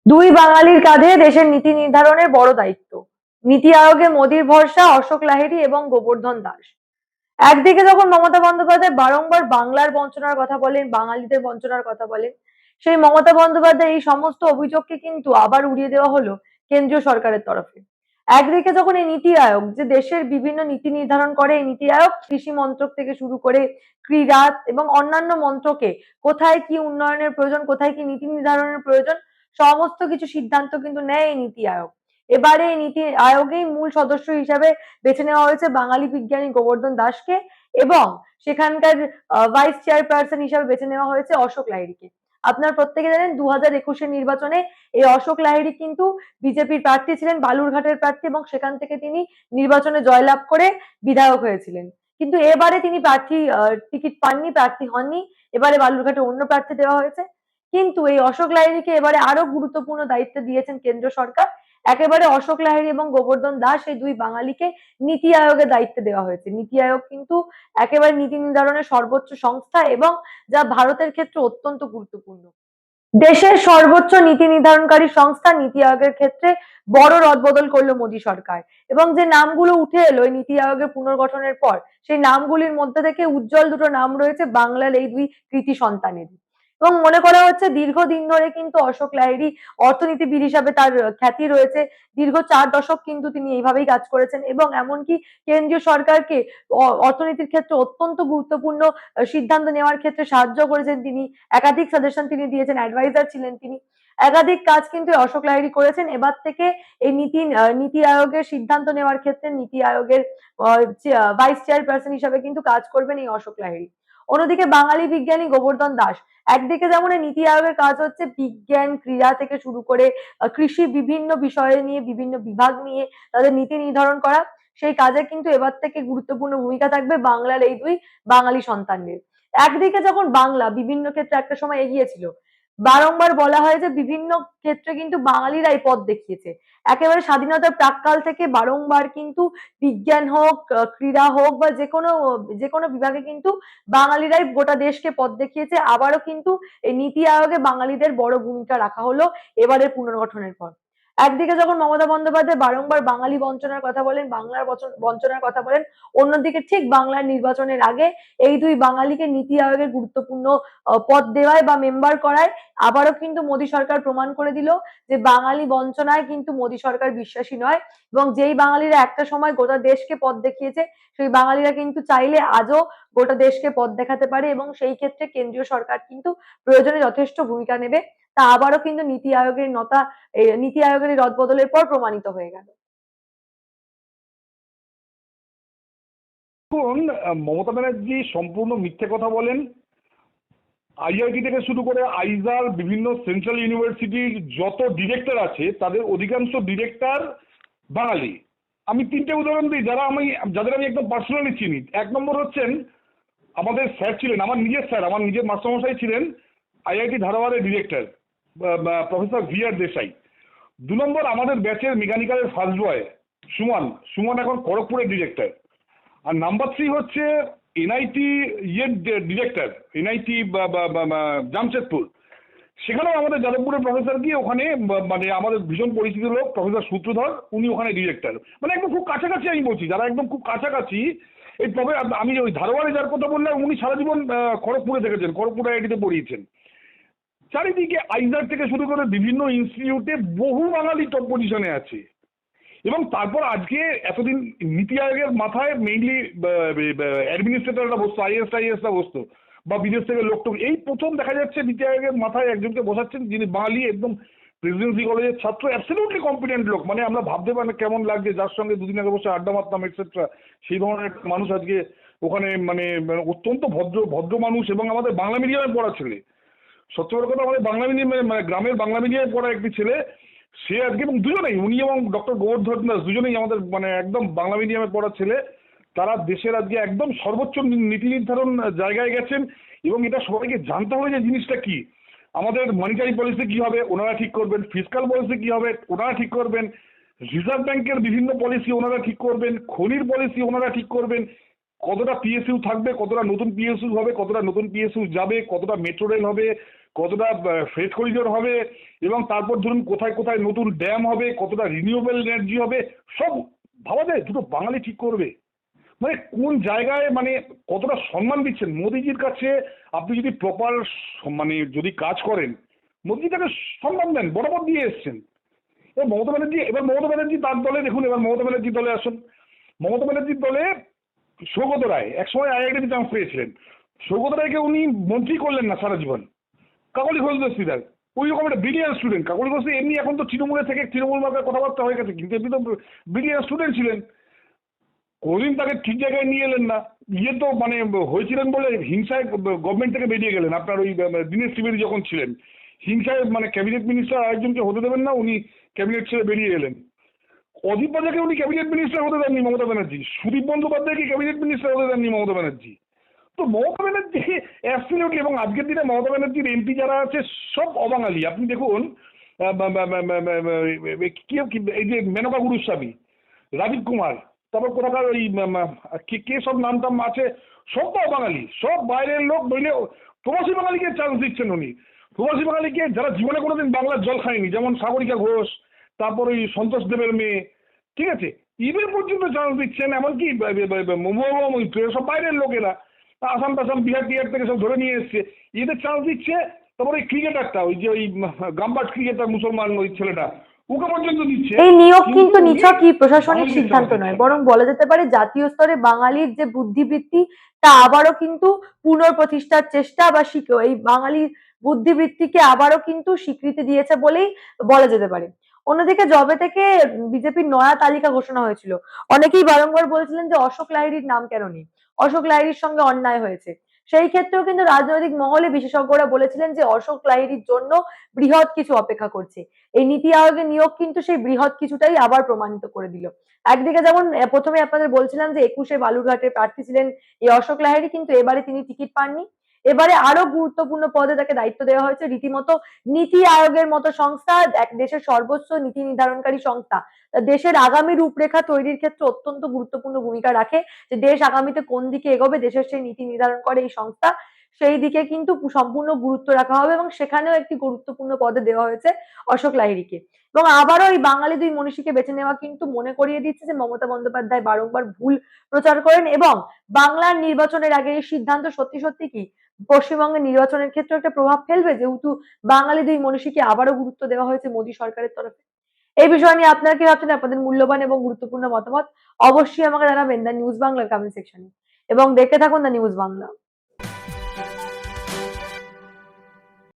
দুই বাঙালির কাঁধে দেশের নীতি নির্ধারণের বড় দায়িত্ব। নীতি আয়োগে মোদীর ভরসা অশোক লাহিড়ী এবং গোবর্ধন দাস। একদিকে যখন মমতা বন্দ্যোপাধ্যায় বারংবার বাংলার বঞ্চনার কথা বলেন, বাঙালিদের বঞ্চনার কথা বলেন, সেই মমতা বন্দ্যোপাধ্যায় এই সমস্ত অভিযোগকে কিন্তু আবার উড়িয়ে দেওয়া হলো কেন্দ্রীয় সরকারের তরফে। একদিকে যখন এই নীতি আয়োগ যে দেশের বিভিন্ন নীতি নির্ধারণ করে, এই নীতি আয়োগ কৃষি মন্ত্রক থেকে শুরু করে ক্রীড়া এবং অন্যান্য মন্ত্রকে কোথায় কি উন্নয়নের প্রয়োজন, কোথায় কি নীতি নির্ধারণের প্রয়োজন, সমস্ত কিছু সিদ্ধান্ত কিন্তু নেয় এই নীতি আয়োগ। এবারে এই নীতি আয়োগেই মূল সদস্য হিসাবে বেছে নেওয়া হয়েছে বাঙালি বিজ্ঞানী গোবর্ধন দাসকে এবং সেখানকার ভাইস চেয়ারপারসন হিসাবে বেছে নেওয়া হয়েছে অশোক লাহিড়ীকে। আপনারা প্রত্যেকে জানেন 2021 নির্বাচনে এই অশোক লাহিড়ী কিন্তু বিজেপির প্রার্থী ছিলেন, বালুরঘাটের প্রার্থী, এবং সেখান থেকে তিনি নির্বাচনে জয়লাভ করে বিধায়ক হয়েছিলেন। কিন্তু এবারে তিনি টিকিট পাননি, প্রার্থী হননি। এবারে বালুরঘাটে অন্য প্রার্থী দেওয়া হয়েছে। কিন্তু এই অশোক লাহিড়ীকে এবারে আরো গুরুত্বপূর্ণ দায়িত্ব দিয়েছেন কেন্দ্র সরকার। একেবারে অশোক লাহিড়ী এবং গোবর্ধন দাস এই দুই বাঙালিকে নীতি আয়োগের দায়িত্ব দেওয়া হয়েছে। নীতি আয়োগ কিন্তু একেবারে নীতি নির্ধারণের সর্বোচ্চ সংস্থা এবং যা ভারতের ক্ষেত্রে অত্যন্ত গুরুত্বপূর্ণ। দেশের সর্বোচ্চ নীতি নির্ধারণকারী সংস্থা নীতি আয়োগের ক্ষেত্রে বড় রদবদল করলো মোদী সরকার, এবং যে নামগুলো উঠে এলো এই নীতি আয়োগের পুনর্গঠনের পর, সেই নামগুলির মধ্যে থেকে উজ্জ্বল দুটো নাম রয়েছে বাংলার এই দুই কৃতি সন্তানের। এবং মনে করা হচ্ছে দীর্ঘদিন ধরে কিন্তু অশোক লাহিড়ী অর্থনীতিবিদ হিসাবে তার খ্যাতি রয়েছে। দীর্ঘ 4 দশক কিন্তু তিনি এইভাবেই কাজ করেছেন এবং এমনকি কেন্দ্রীয় সরকারকে অর্থনীতির ক্ষেত্রে অত্যন্ত গুরুত্বপূর্ণ সিদ্ধান্ত নেওয়ার ক্ষেত্রে সাহায্য করেছেন তিনি। একাধিক সাজেশন তিনি দিয়েছেন, অ্যাডভাইজার ছিলেন তিনি। একাধিক কাজ কিন্তু অশোক লাহিড়ী করেছেন। এবার থেকে এই নীতি আয়োগের সিদ্ধান্ত নেওয়ার ক্ষেত্রে নীতি আয়োগের ভাইস চেয়ারপারসন হিসাবে কিন্তু কাজ করবেন এই অশোক লাহিড়ী। অন্যদিকে বাঙালি বিজ্ঞানী গোবর্ধন দাস, একদিকে যেমন এই নীতি আয়োগের কাজ হচ্ছে বিজ্ঞান, ক্রীড়া থেকে শুরু করে কৃষি বিভিন্ন বিষয় নিয়ে, বিভিন্ন বিভাগ নিয়ে তাদের নীতি নির্ধারণ করা, সেই কাজে কিন্তু এবার থেকে গুরুত্বপূর্ণ ভূমিকা থাকবে বাংলার এই দুই বাঙালি সন্তানদের। একদিকে যখন বাংলা বিভিন্ন ক্ষেত্রে একটা সময় এগিয়ে ছিল, বারংবার বলা হয় যে বিভিন্ন ক্ষেত্রে কিন্তু বাঙালিরাই পথ দেখিয়েছে। একেবারে স্বাধীনতার প্রাক্কাল থেকে বারংবার কিন্তু বিজ্ঞান হোক, ক্রীড়া হোক বা যেকোনো বিভাগে কিন্তু বাঙালিরাই গোটা দেশকে পথ দেখিয়েছে। আবারও কিন্তু এই নীতি আয়োগে বাঙালিদের বড় ভূমিকা রাখা হলো এবারের পুনর্গঠনের পর। একদিকে যখন মমতা বন্দ্যোপাধ্যায় বারংবার বাঙালি বঞ্চনার কথা বলেন, বাংলার বঞ্চনার কথা বলেন, অন্যদিকে ঠিক বাংলার নির্বাচনের আগে এই দুই বাঙালিকে নীতি আয়োগের গুরুত্বপূর্ণ পদ দেওয়ায় বা মেম্বার করায় আবারও কিন্তু মোদী সরকার প্রমাণ করে দিল যে বাঙালি বঞ্চনায় কিন্তু মোদী সরকার বিশ্বাসী নয়, এবং যেই বাঙালিরা একটা সময় গোটা দেশকে পথ দেখিয়েছে সেই বাঙালিরা কিন্তু চাইলে আজও গোটা দেশকে পথ দেখাতে পারে, এবং সেই ক্ষেত্রে কেন্দ্রীয় সরকার কিন্তু প্রয়োজনে যথেষ্ট ভূমিকা নেবে। তা আবারও কিন্তু নীতি আয়োগের রদবদলের পর প্রমাণিত হয়ে গেল। দেখুন, মমতা ব্যানার্জি সম্পূর্ণ মিথ্যে কথা বলেন। আইআইটি থেকে শুরু করে আইজার বিভিন্ন সেন্ট্রাল ইউনিভার্সিটির যত ডিরেক্টর আছে তাদের অধিকাংশ ডিরেক্টর বাঙালি। আমি 3টে উদাহরণ দিই যাদের আমি একদম পার্সোনালি চিনি। 1 নম্বর হচ্ছেন আমাদের স্যার ছিলেন, আমার নিজের মাস্টারমশাই ছিলেন আইআইটি ধারওয়াড়ের ডিরেক্টর প্রফেসর ভি.আর. দেশাই। 2 নম্বর আমাদের ব্যাচের মেকানিক্যালের ফার্স্ট বয় সুমন এখন খড়গপুরের ডিরেক্টর। আর নাম্বার 3 হচ্ছে এনআইটি ডিরেক্টর, এনআইটি জামশেদপুর। সেখানেও আমাদের যাদবপুরের প্রফেসর গিয়ে ওখানে মানে আমাদের ভীষণ পরিচিত লোক প্রফেসর সূত্রধর, উনি ওখানে ডিরেক্টর। মানে একদম খুব কাছাকাছি আমি বলছি, যারা একদম খুব কাছাকাছি। এই আমি ওই ধারওয়াড়ে যার কথা বললাম উনি সারা জীবন খড়গপুরে থেকেছেন, খড়গপুর আইআইটিতে পড়িয়েছেন। চারিদিকে আইজার থেকে শুরু করে বিভিন্ন ইনস্টিটিউটে বহু বাঙালি টপ পজিশনে আছে। এবং তারপর আজকে এতদিন নীতি আয়োগের মাথায় মেইনলি অ্যাডমিনিস্ট্রেটররা বসতো, আইএসটা বসতো, বা বিদেশ থেকে লোকটোক। এই প্রথম দেখা যাচ্ছে নীতি আয়োগের মাথায় একজনকে বসাচ্ছেন যিনি বাঙালি, একদম প্রেসিডেন্সি কলেজের ছাত্র, অ্যাবসলিউটলি কম্পিটেন্ট লোক। মানে আমরা ভাবতে পারি কেমন লাগছে, যার সঙ্গে দুদিন আগে বসে আড্ডা মারতাম এটসেট্রা, সেই ধরনের একটা মানুষ আজকে ওখানে মানে অত্যন্ত ভদ্র মানুষ এবং আমাদের বাংলা মিডিয়ামে পড়া ছেলে। সত্যি বড় কথা, আমাদের বাংলা মিডিয়ামে মানে গ্রামের বাংলা মিডিয়ামে পড়া একটি ছেলে, সে আজকে, এবং দুজনেই উনি এবং ডক্টর গোবর্ধন দাস দুজনেই আমাদের মানে একদম বাংলা মিডিয়ামে পড়া ছেলে। তারা দেশের আজকে একদম সর্বোচ্চ নীতি নির্ধারণ জায়গায় গেছেন। এবং এটা সবাইকে জানতে হবে যে জিনিসটা কি। আমাদের মনিটারি পলিসি কি হবে ওনারা ঠিক করবেন, ফিসকাল পলিসি কি হবে ওনারা ঠিক করবেন, রিজার্ভ ব্যাংকের বিভিন্ন পলিসি ওনারা ঠিক করবেন, খনির পলিসি ওনারা ঠিক করবেন, কতটা পিএসইউ থাকবে, কতটা নতুন পিএসইউ হবে, কতটা নতুন পিএসইউ যাবে, কতটা মেট্রো রেল হবে, কতটা ফ্রেট করিডোর হবে, এবং তারপর ধরুন কোথায় কোথায় নতুন ড্যাম হবে, কতটা রিনিউয়েবল এনার্জি হবে, সব ভাবা যায় দুটো বাঙালি ঠিক করবে? মানে কোন জায়গায়, মানে কতটা সম্মান দিচ্ছেন মোদিজির কাছে? আপনি যদি প্রপার মানে যদি কাজ করেন, মোদিজি তাকে সম্মান দেন, বরাবর দিয়ে এসছেন। এবার মমতা ব্যানার্জি তার দলে দেখুন, এবার মমতা ব্যানার্জির দলে আসুন। মমতা ব্যানার্জির দলে সৌগত রায় একসময় আইআইটিতে চান্স পেয়েছিলেন। সৌগত রায়কে উনি মন্ত্রী করলেন না সারা জীবন। কাকলি ঘোষ দস্তিদার ওই রকম একটা ব্রিলিয়ান্ট স্টুডেন্ট। কাকলি ঘোষ এমনি এখন তো তৃণমূলে থেকে তৃণমূল মার্কার কথাবার্তা হয়ে গেছে, কিন্তু এমনি তো ব্রিলিয়ান্ট স্টুডেন্ট ছিলেন। কোনদিন তাকে ঠিক জায়গায় নিয়ে এলেন না। ইয়ে তো মানে হয়েছিলেন বলে হিংসায় গভর্নমেন্ট থেকে বেরিয়ে গেলেন। আপনার ওই দীনেশ ত্রিবেদী যখন ছিলেন, হিংসায় মানে ক্যাবিনেট মিনিস্টার আরেকজনকে হতে দেবেন না, উনি ক্যাবিনেট ছেড়ে বেরিয়ে এলেন। অজিত বাজারকে উনি ক্যাবিনেট মিনিস্টার হতে দেননি মমতা ব্যানার্জি, সুদীপ বন্দ্যোপাধ্যায়কে ক্যাবিনেট মিনিস্টার হতে দেননি মমতা ব্যানার্জি। তো মমতা ব্যানার্জি অ্যাবসলিউটলি, এবং আজকের দিনে মমতা ব্যানার্জির এমপি যারা আছে সব অবাঙালি। আপনি দেখুন এই যে মেনকা গুরুস্বামী, রাজীব কুমার, তারপর কোথাকার ওই কে সব নাম টাম আছে, সব তো অবাঙালি, সব বাইরের লোক। নইলে প্রবাসী বাঙালিকে চান্স দিচ্ছেন উনি। প্রবাসী বাঙালিকে যারা জীবনে কোনোদিন বাংলার জল খায়নি, যেমন সাগরিকা ঘোষ, তারপর ওই সন্তোষ দেবের মেয়ে, ঠিক আছে, এদের পর্যন্ত চান্স দিচ্ছেন। এমনকি সব বাইরের লোকেরা, আসাম টাসাম বিহার টিহার থেকে সব ধরে নিয়ে এসছে, এদের চান্স দিচ্ছে। তারপর ওই ক্রিকেটারটা, ওই যে ওই গাম্বাট ক্রিকেটার মুসলমান ওই ছেলেটা, ওকে পর্যন্ত দিচ্ছে। এই নিয়োগ কিন্তু কিন্তু উনি নিছকই প্রশাসনিক বাঙালিদের চান্স সিদ্ধান্ত নয়, দিচ্ছেন। বরং বলা যেতে পারে জাতীয় স্তরে বাঙালির যে বুদ্ধিবৃত্তি তা আবারও কিন্তু পুনঃপ্রতিষ্ঠার চেষ্টা, বা এই বাঙালির বুদ্ধিবৃত্তিকে আবারও কিন্তু স্বীকৃতি দিয়েছে বলেই বলা যেতে পারে। অন্যদিকে যবে থেকে বিজেপির নয়া তালিকা ঘোষণা হয়েছিল, অনেকেই বারংবার বলছিলেন যে অশোক লাহিড়ীর নাম কেন নেই, অশোক লাহিড়ীর সঙ্গে অন্যায় হয়েছে। সেই ক্ষেত্রেও কিন্তু রাজনৈতিক মহলে বিশেষজ্ঞরা বলেছিলেন যে অশোক লাহিড়ীর জন্য বৃহৎ কিছু অপেক্ষা করছে। এই নীতি আয়োগের নিয়োগ কিন্তু সেই বৃহৎ কিছুটাই আবার প্রমাণিত করে দিল। একদিকে যেমন প্রথমে আপনাদের বলছিলাম যে 21-এ বালুরঘাটের প্রার্থী ছিলেন এই অশোক লাহিড়ী, কিন্তু এবারে তিনি টিকিট পাননি। এবারে আরো গুরুত্বপূর্ণ পদে তাকে দায়িত্ব দেওয়া হয়েছে, রীতিমতো নীতি আয়োগের মতো সংস্থা, এক দেশের সর্বোচ্চ নীতি নির্ধারণকারী সংস্থা, দেশের আগামী রূপরেখা তৈরির ক্ষেত্রে অত্যন্ত গুরুত্বপূর্ণ ভূমিকা রাখে। যে দেশ আগামীতে কোন দিকে এগোবে, দেশের সেই নীতি নির্ধারণ করে এই সংস্থা, সেই দিকে কিন্তু সম্পূর্ণ গুরুত্ব রাখা হবে, এবং সেখানেও একটি গুরুত্বপূর্ণ পদে দেওয়া হয়েছে অশোক লাহিড়ীকে। এবং আবারও এই বাঙালি দুই মনীষীকে বেছে নেওয়া কিন্তু মনে করিয়ে দিচ্ছে যে মমতা বন্দ্যোপাধ্যায় বারংবার ভুল প্রচার করেন, এবং বাংলার নির্বাচনের আগে এই সিদ্ধান্ত সত্যি সত্যি কি পশ্চিমবঙ্গের নির্বাচনের ক্ষেত্রে একটা প্রভাব ফেলবে, যেহেতু বাঙালি দুই মনীষীকে আবারও গুরুত্ব দেওয়া হয়েছে মোদী সরকারের তরফে। এই বিষয় নিয়ে আপনারা কি ভাবছেন? আপনাদের মূল্যবান এবং গুরুত্বপূর্ণ মতামত অবশ্যই আমাকে জানাবেন দ্য নিউজ বাংলার কমেন্ট সেকশনে, এবং দেখতে থাকুন দ্য নিউজ বাংলা।